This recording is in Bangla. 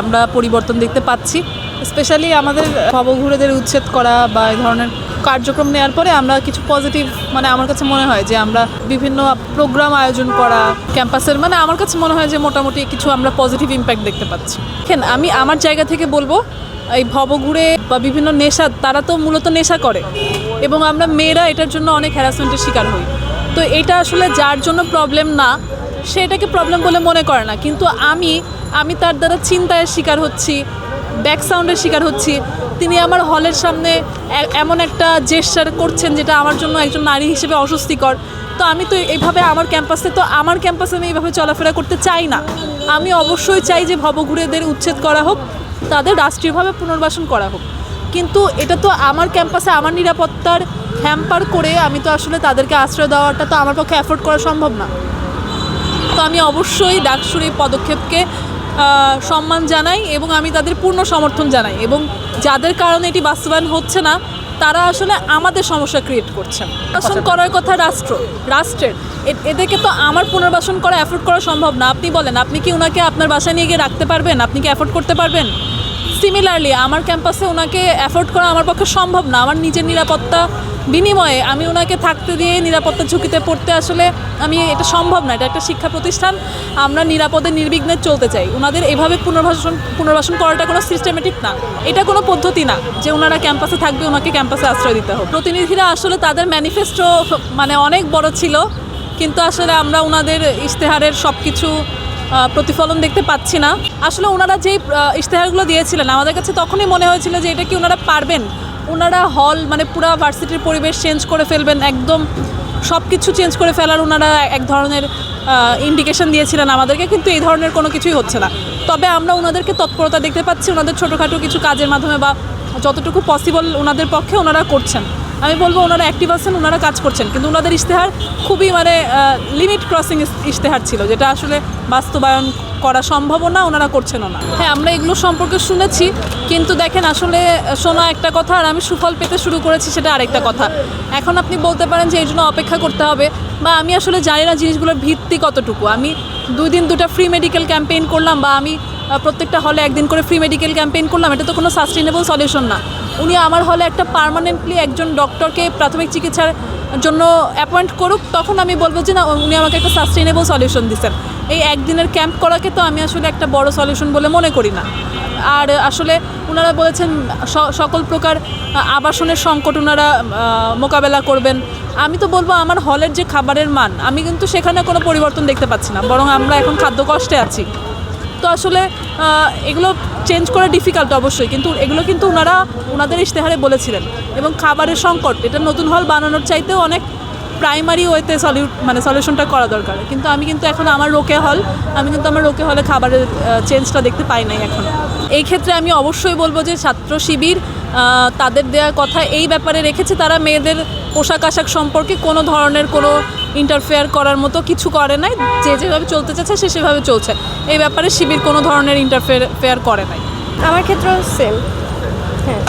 আমরা পরিবর্তন দেখতে পাচ্ছি। স্পেশালি আমাদের ভবঘুরেদের উচ্ছেদ করা বা এই ধরনের কার্যক্রম নেওয়ার পরে আমরা কিছু পজিটিভ, মানে আমার কাছে মনে হয় যে আমরা বিভিন্ন প্রোগ্রাম আয়োজন করা ক্যাম্পাসের, মানে আমার কাছে মনে হয় যে মোটামুটি কিছু আমরা পজিটিভ ইম্প্যাক্ট দেখতে পাচ্ছি। দেখেন, আমি আমার জায়গা থেকে বলবো, এই ভবঘুরে বা বিভিন্ন নেশা, তারা তো মূলত নেশা করে এবং আমরা মেয়েরা এটার জন্য অনেক হ্যারাসমেন্টের শিকার হই। তো এটা আসলে যার জন্য প্রবলেম না, সে এটাকে প্রবলেম বলে মনে করে না, কিন্তু আমি তার দ্বারা চিন্তায়ের শিকার হচ্ছি, ব্যাক সাউন্ডের শিকার হচ্ছি। তিনি আমার হলের সামনে এমন একটা জেস্চার করছেন যেটা আমার জন্য একজন নারী হিসেবে অস্বস্তিকর। তো আমি তো এইভাবে আমার ক্যাম্পাসে আমি এইভাবে চলাফেরা করতে চাই না। আমি অবশ্যই চাই যে ভবঘুরেদের উচ্ছেদ করা হোক, তাদের রাষ্ট্রীয়ভাবে পুনর্বাসন করা হোক, কিন্তু এটা তো আমার ক্যাম্পাসে আমার নিরাপত্তার হ্যাম্পার করে আমি তো আসলে তাদেরকে আশ্রয় দেওয়াটা তো আমার পক্ষে অ্যাফোর্ড করা সম্ভব না। তো আমি অবশ্যই ডাকসুর এই পদক্ষেপকে সম্মান জানাই এবং আমি তাদের পূর্ণ সমর্থন জানাই, এবং যাদের কারণে এটি বাস্তবায়ন হচ্ছে না তারা আসলে আমাদের সমস্যা ক্রিয়েট করছেন। পুনর্বাসন করার কথা রাষ্ট্রের, এদেরকে তো আমার পুনর্বাসন করা অ্যাফোর্ড করা সম্ভব না। আপনি বলেন, আপনি কি ওনাকে আপনার বাসায় নিয়ে গিয়ে রাখতে পারবেন? আপনি কি অ্যাফোর্ড করতে পারবেন? সিমিলারলি আমার ক্যাম্পাসে ওনাকে অ্যাফোর্ড করা আমার পক্ষে সম্ভব না। আমার নিজের নিরাপত্তা বিনিময়ে আমি ওনাকে থাকতে দিয়ে নিরাপত্তা ঝুঁকিতে পড়তে আসলে এটা সম্ভব না। এটা একটা শিক্ষা প্রতিষ্ঠান, আমরা নিরাপদে নির্বিঘ্নে চলতে চাই। ওনাদের এভাবে পুনর্বাসন করাটা কোনো সিস্টেমেটিক না, এটা কোনো পদ্ধতি না যে ওনারা ক্যাম্পাসে থাকবে, ওনাকে ক্যাম্পাসে আশ্রয় দিতে হবে। প্রতিনিধিরা আসলে তাদের ম্যানিফেস্টো অনেক বড় ছিল, কিন্তু আসলে আমরা ওনাদের ইশতেহারের সব কিছু প্রতিফলন দেখতে পাচ্ছি না। আসলে ওনারা যেই ইশতেহারগুলো দিয়েছিলেন আমাদের কাছে তখনই মনে হয়েছিল যে এটা কি ওনারা পারবেন। ওনারা হল পুরো ভার্সিটির পরিবেশ চেঞ্জ করে ফেলবেন, একদম সব কিছু চেঞ্জ করে ফেলার ওনারা এক ধরনের ইন্ডিকেশন দিয়েছিলেন আমাদেরকে, কিন্তু এই ধরনের কোনো কিছুই হচ্ছে না। তবে আমরা ওনাদেরকে তৎপরতা দেখতে পাচ্ছি, ওনাদের ছোটোখাটো কিছু কাজের মাধ্যমে বা যতটুকু পসিবল ওনাদের পক্ষে ওনারা করছেন। আমি বলবো ওনারা অ্যাক্টিভ আছেন, ওনারা কাজ করছেন, কিন্তু ওনাদের ইশতেহার খুবই লিমিট ক্রসিং ইশতেহার ছিল, যেটা আসলে বাস্তবায়ন করা সম্ভবও না, ওনারা করছেনও না। হ্যাঁ, আমরা এগুলো সম্পর্কে শুনেছি, কিন্তু দেখেন আসলে শোনা একটা কথা আর আমি সুফল পেতে শুরু করেছি সেটা আরেকটা কথা। এখন আপনি বলতে পারেন যে এই জন্য অপেক্ষা করতে হবে, বা আমি আসলে জানি না জিনিসগুলোর ভিত্তি কতটুকু। আমি 2 দিন 2টা ফ্রি মেডিকেল ক্যাম্পেইন করলাম, বা আমি প্রত্যেকটা হলে 1 দিন করে ফ্রি মেডিকেল ক্যাম্পেইন করলাম, এটা তো কোনো সাস্টেনেবল সলিউশন না। উনি আমার হলে একটা পার্মানেন্টলি একজন ডক্টরকে প্রাথমিক চিকিৎসার জন্য অ্যাপয়েন্ট করুক, তখন আমি বলবো যে না, উনি আমাকে একটা সাস্টেনেবল সলিউশন দিচ্ছেন। এই 1 দিনের ক্যাম্প করাকে তো আমি আসলে একটা বড় সলিউশন বলে মনে করি না। আর আসলে ওনারা বলেছেন সকল প্রকার আবাসনের সংকট ওনারা মোকাবেলা করবেন। আমি তো বলবো আমার হলের যে খাবারের মান, আমি কিন্তু সেখানে কোনো পরিবর্তন দেখতে পাচ্ছি না, বরং আমরা এখন খাদ্য কষ্টে আছি। তো আসলে এগুলো চেঞ্জ করা ডিফিকাল্ট অবশ্যই, কিন্তু এগুলো কিন্তু ওনাদের ইশতেহারে বলেছিলেন। এবং খাবারের সংকট, এটা নতুন হল বানানোর চাইতেও অনেক প্রাইমারি ওয়েতে সলিউশনটা করা দরকার। কিন্তু আমি কিন্তু এখন আমার রোকে হলে খাবারের চেঞ্জটা দেখতে পাই নাই এখন। এই ক্ষেত্রে আমি অবশ্যই বলবো যে ছাত্র শিবির তাদের দেওয়া কথা এই ব্যাপারে রেখেছে, তারা মেয়েদের পোশাক আশাক সম্পর্কে কোনো ধরনের কোনো ইন্টারফেয়ার করার মতো কিছু করে নাই। যেভাবে চলতে চাচ্ছে সে সেভাবে চলছে। এই ব্যাপারে শিবির কোনো ধরনের ইন্টারফেয়ার করে নাই। আমার ক্ষেত্রেও সেম। হ্যাঁ।